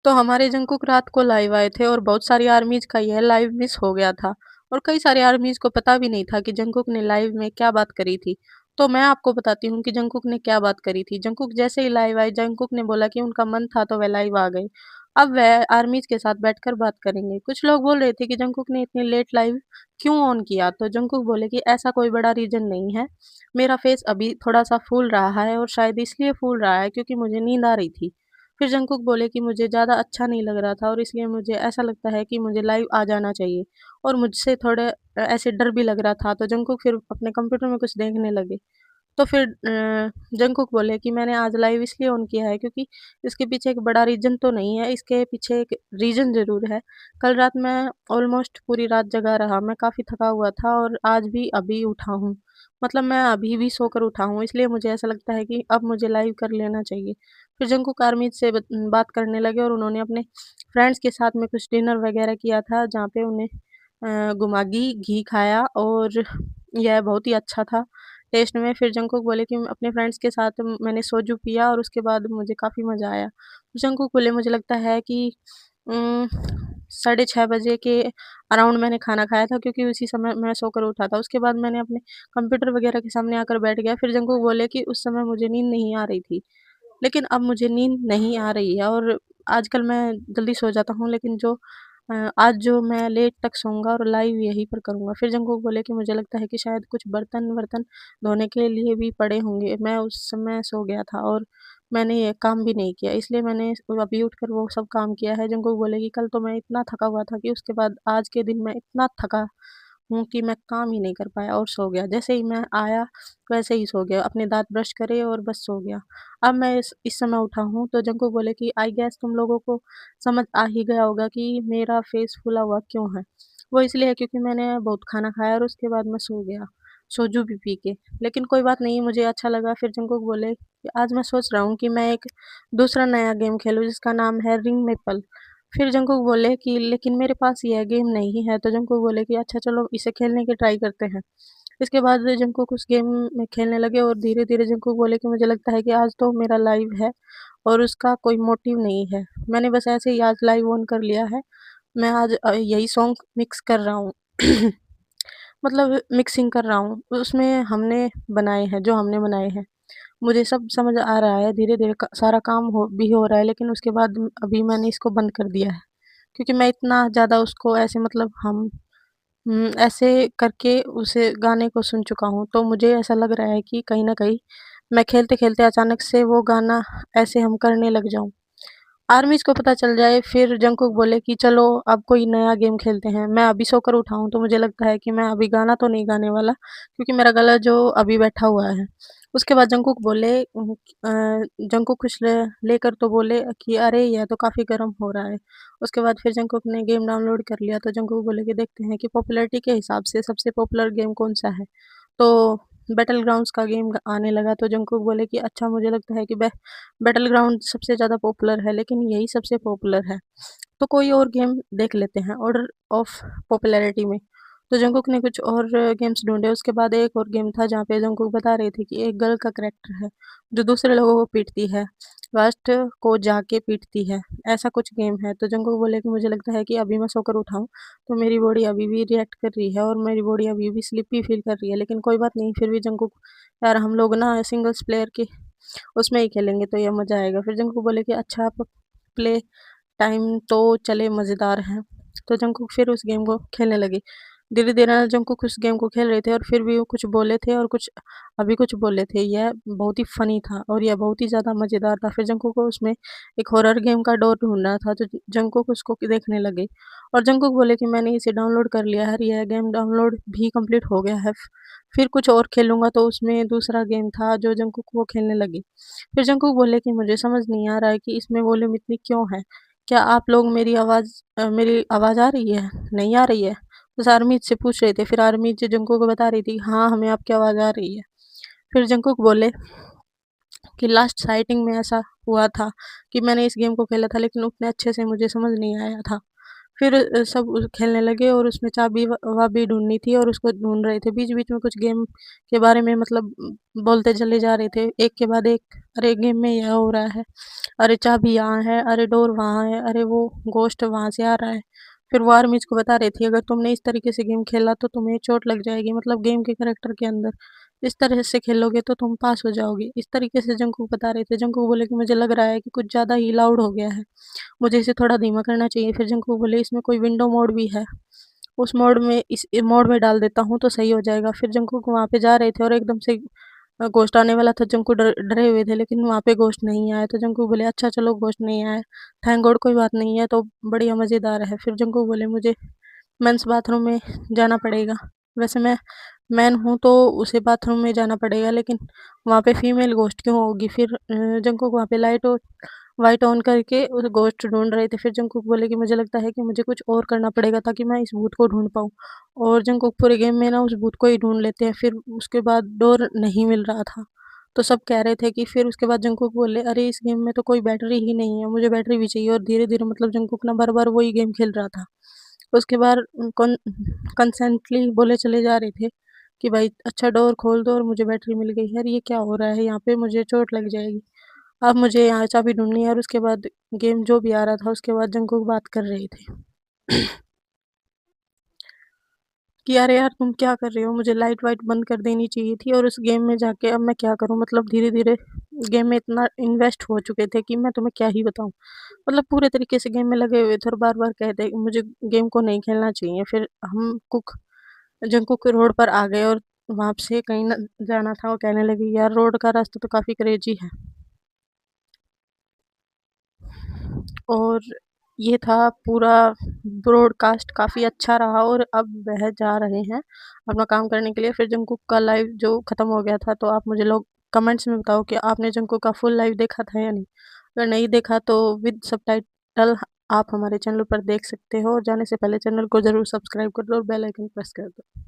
तो हमारे जंकुक रात को लाइव आए थे और बहुत सारी आर्मीज़ का यह लाइव मिस हो गया था और कई सारे आर्मीज़ को पता भी नहीं था कि जंकुक ने लाइव में क्या बात करी थी। तो मैं आपको बताती हूँ कि जंकुक ने क्या बात करी थी। जंकुक जैसे ही लाइव आए, जंकुक ने बोला कि उनका मन था तो वह लाइव आ गए। अब वह आर्मीज़ के साथ बैठकर बात करेंगे। कुछ लोग बोल रहे थे कि जंकुक ने इतनी लेट लाइव क्यों ऑन किया? तो जंकुक बोले कि ऐसा कोई बड़ा रीज़न नहीं है। मेरा फेस अभी थोड़ा-सा फूल रहा है और शायद इसलिए फूल रहा है क्योंकि मुझे नींद आ रही थी। फिर जंकुक बोले कि मुझे ज़्यादा अच्छा नहीं लग रहा था और इसलिए मुझे ऐसा लगता है कि मुझे लाइव आ जाना चाहिए और मुझसे थोड़े ऐसे डर भी लग रहा था, तो जंकुक फिर अपने कंप्यूटर में कुछ देखने लगे। तो फिर जंकुक बोले कि मैंने आज लाइव इसलिए ऑन किया है क्योंकि इसके पीछे एक बड़ा रीज़न तो नहीं है, इसके पीछे एक रीज़न ज़रूर है। कल रात मैं ऑलमोस्ट पूरी रात जगा रहा, मैं काफ़ी थका हुआ था और आज भी अभी उठा हूँ। मतलब मैं अभी भी सोकर उठा हूँ, इसलिए मुझे ऐसा लगता है कि अब मुझे लाइव कर लेना चाहिए। फिर जंकुक आर्मी से बात करने लगे और उन्होंने अपने फ्रेंड्स के साथ में कुछ डिनर वगैरह किया था, जहाँ पे उन्हें गुमागी घी खाया और यह बहुत ही अच्छा था टेस्ट में। फिर जंकुक बोले कि अपने फ्रेंड्स के साथ मैंने सोजू पिया और उसके बाद मुझे काफ़ी मज़ा आया। जंकुक बोले मुझे लगता है कि उम, साढ़े 6 बजे के अराउंड मैंने खाना खाया था क्योंकि उसी समय मैं सोकर उठा था। उसके बाद मैंने अपने कंप्यूटर वगैरह के सामने आकर बैठ गया। फिर जंकुक बोले कि उस समय मुझे नींद नहीं आ रही थी, लेकिन अब मुझे नींद नहीं आ रही है और आजकल मैं जल्दी सो जाता हूँ, लेकिन आज जो मैं लेट तक सोऊँगा और लाइव यहीं पर करूँगा। फिर जंकुक बोले कि मुझे लगता है कि शायद कुछ बर्तन-वर्तन धोने के लिए भी पड़े होंगे। मैं उस समय सो गया था और मैंने ये काम भी नहीं किया, इसलिए मैंने अभी उठकर वो सब काम किया है। जंकुक बोले कि कल तो मैं इतना थका हुआ था कि उसके बाद आज के दिन मैं इतना थका हूँ कि मैं काम ही नहीं कर पाया और सो गया। जैसे ही मैं आया वैसे ही सो गया, अपने दाँत ब्रश करे और बस सो गया। अब मैं इस समय उठा हूँ तो जंकुक बोले कि आई गेस तुम लोगों को समझ आ ही गया होगा कि मेरा फेस फूला हुआ क्यों है। वो इसलिए है क्योंकि मैंने बहुत खाना खाया और उसके बाद मैं सो गया, सोजू भी पी के। लेकिन कोई बात नहीं, मुझे अच्छा लगा। फिर जंकुक बोले कि आज मैं सोच रहा हूँ कि मैं एक दूसरा नया गेम खेलूँ जिसका नाम है रिंग मैपल। फिर जंकुक बोले कि लेकिन मेरे पास यह गेम नहीं है, तो जंकुक बोले कि अच्छा चलो इसे खेलने की ट्राई करते हैं। इसके बाद जंकुक उस गेम में खेलने लगे और धीरे-धीरे जंकुक बोले कि मुझे लगता है कि आज तो मेरा लाइव है और उसका कोई मोटिव नहीं है। मैंने बस ऐसे ही आज लाइव ऑन कर लिया है। मैं आज यही सॉन्ग मिक्स कर रहा हूँ। मतलब मिक्सिंग कर रहा हूँ। उसमें हमने बनाए हैं, जो हमने बनाए हैं। मुझे सब समझ आ रहा है, धीरे-धीरे सारा काम हो रहा है, लेकिन उसके बाद अभी मैंने इसको बंद कर दिया है। क्योंकि मैं इतना ज़्यादा उसको ऐसे मतलब ऐसे करके उसे गाने को सुन चुका हूँ, तो मुझे ऐसा लग रहा है कि कहीं न कहीं मैं खेलते-खेलते अचानक से वो गाना ऐसे हम करने लग जाऊँ। आर्मीज़ को पता चल जाए, फिर जंकुक बोले कि चलो अब कोई नया गेम खेलते हैं। मैं अभी सोकर उठा हूँ, तो मुझे लगता है कि मैं अभी गाना तो नहीं गाने वाला क्योंकि मेरा गला जो अभी बैठा हुआ है। उसके बाद जंकुक बोले जंकुक कुछ लेकर तो बोले कि अरे यह तो काफ़ी गर्म हो रहा है। उसके बाद फिर जंकुक ने गेम डाउनलोड कर लिया, तो जंकुक बोले कि देखते हैं कि पॉपुलैरिटी के हिसाब से सबसे पॉपुलर गेम कौन-सा है। तो बैटल ग्राउंड्स का गेम आने लगा, तो जंकुक बोले कि अच्छा मुझे लगता है कि बैटल ग्राउंड सबसे ज़्यादा पॉपुलर है, लेकिन यही सबसे पॉपुलर है। तो कोई और गेम देख लेते हैं ऑर्डर ऑफ पॉपुलैरिटी में। तो जंकुक ने कुछ और गेम्स ढूँढे, उसके बाद एक और गेम था जहाँ पे जंकुक बता रहे थे कि एक गर्ल का कैरेक्टर है, जो दूसरे लोगों को पीटती है, लास्ट को जाके पीटती है, ऐसा कुछ गेम है। तो जंकुक बोले कि मुझे लगता है कि अभी मैं सोकर उठा हूँ, तो मेरी बॉडी अभी भी रिएक्ट कर रही है और मेरी बॉडी अभी भी स्लीपी फील कर रही है, लेकिन कोई बात नहीं, फिर भी जंकुक यार हम लोग ना सिंगल्स प्लेयर के उसमें ही खेलेंगे तो ये मज़ा आएगा। फिर जंकुक बोले कि अच्छा आप प्ले टाइम तो चले मज़ेदार है। तो जंकुक फिर उस गेम को खेलने लगे। धीरे-धीरे ना जंकुक उस गेम को खेल रहे थे और फिर भी वो कुछ बोले थे और कुछ अभी कुछ बोले थे। यह बहुत ही फ़नी था और यह बहुत ही ज़्यादा मज़ेदार था। फिर जंकुक को उसमें एक हॉरर गेम का डोर ढूँढना था, तो जंकुक उसको देखने लगे और जंकुक बोले कि मैंने इसे डाउनलोड कर लिया है और यह गेम डाउनलोड भी कंप्लीट हो गया है। फिर कुछ और खेलूँगा, तो उसमें दूसरा गेम था जो जंकुक वो खेलने लगे। फिर जंकुक बोले कि मुझे समझ नहीं आ रहा है कि इसमें वॉल्यूम इतनी क्यों है? क्या आप लोग मेरी आवाज़ आ रही है? नहीं आ रही है? बस आर्मी से पूछ रहे थे, फिर आर्मी जो जंकुक को बता रही थी, हाँ, हमें आपकी आवाज़ आ रही है। फिर जंकुक बोले कि लास्ट साइटिंग में ऐसा हुआ था कि मैंने इस गेम को खेला था, लेकिन उतने अच्छे से मुझे समझ नहीं आया था। फिर सब खेलने लगे और उसमें चाबी वाबी ढूँढनी थी और उसको ढूँढ रहे थे। बीच-बीच में कुछ गेम के बारे में मतलब बोलते चले जा रहे थे, एक के बाद एक, अरे गेम में यह हो रहा है, अरे चाबी यहाँ है, अरे डोर वहाँ है, अरे वो घोस्ट वहाँ से आ रहा है। फिर वो आर्मीज़ को बता रही थी, अगर तुमने इस तरीके से गेम खेला तो तुम्हें चोट लग जाएगी, मतलब गेम के करैक्टर के अंदर। इस तरह से खेलोगे तो तुम पास हो जाओगे। इस तरीके से जंगकुक बता रहे थे। जंगकुक बोले कि मुझे लग रहा है कि कुछ ज़्यादा ही लाउड हो गया है, मुझे इसे थोड़ा धीमा करना चाहिए। फिर जंगकुक बोले इसमें कोई विंडो मोड भी है, उस मोड में इस मोड में डाल देता हूँ तो सही हो जाएगा। फिर जंगकुक वहाँ पे जा रहे थे और एकदम से घोस्ट आने वाला था। जंगकुक डरे हुए थे लेकिन वहाँ पे घोस्ट नहीं आया, तो जंगकुक बोले अच्छा चलो घोस्ट नहीं आया, थैंक गॉड कोई बात नहीं है, तो बढ़िया मज़ेदार है। फिर जंगकुक बोले मुझे मेंस बाथरूम में जाना पड़ेगा। वैसे मैं मैन हूँ तो उसे बाथरूम में जाना पड़ेगा, लेकिन वहाँ पे फीमेल घोस्ट क्यों होगी? फिर जंगकुक वहाँ पे लाइट ऑन करके उस घोस्ट ढूँढ रहे थे। फिर जंगकुक बोले कि मुझे लगता है कि मुझे कुछ और करना पड़ेगा ताकि मैं इस भूत को ढूँढ पाऊँ। और जंगकुक पूरे गेम में ना उस भूत को ही ढूँढ लेते हैं। फिर उसके बाद डोर नहीं मिल रहा था, तो सब कह रहे थे कि फिर उसके बाद जंगकुक बोले, "अरे! इस गेम में तो कोई बैटरी ही नहीं है, मुझे बैटरी भी चाहिए।" और धीरे-धीरे मतलब जंगकुक ना बार-बार वही गेम खेल रहा था। उसके बाद कंसेंटली बोले चले जा रहे थे कि भाई अच्छा डोर खोल दो और मुझे बैटरी मिल गई। यार ये क्या हो रहा है यहाँ पे, मुझे चोट लग जाएगी। अब मुझे यहाँ चाबी ढूँढनी है और उसके बाद गेम जो भी आ रहा था उसके बाद जंगकुक बात कर रहे थे कि अरे यार तुम क्या कर रहे हो? मुझे लाइट वाइट बंद कर देनी चाहिए थी और उस गेम में जाके अब मैं क्या करूँ? मतलब धीरे-धीरे गेम में इतना इन्वेस्ट हो चुके थे कि मैं तुम्हें क्या ही बताऊँ। मतलब पूरे तरीके से गेम में लगे हुए थे और बार-बार कहते मुझे गेम को नहीं खेलना चाहिए। फिर हम जंगकुक रोड पर आ गए और वहाँ से कहीं न जाना था, वो कहने लगी यार रोड का रास्ता तो काफ़ी क्रेज़ी है। और ये था पूरा ब्रॉडकास्ट, काफ़ी अच्छा रहा और अब वह जा रहे हैं अपना काम करने के लिए। फिर जंगकुक का लाइव जो ख़त्म हो गया था, तो आप मुझे लोग कमेंट्स में बताओ कि आपने जंगकुक का फुल लाइव देखा था या नहीं? अगर नहीं देखा तो विद सबटाइटल आप हमारे चैनल पर देख सकते हो और जाने से पहले चैनल को ज़रूर सब्सक्राइब कर लो और बेल आइकन प्रेस कर दो।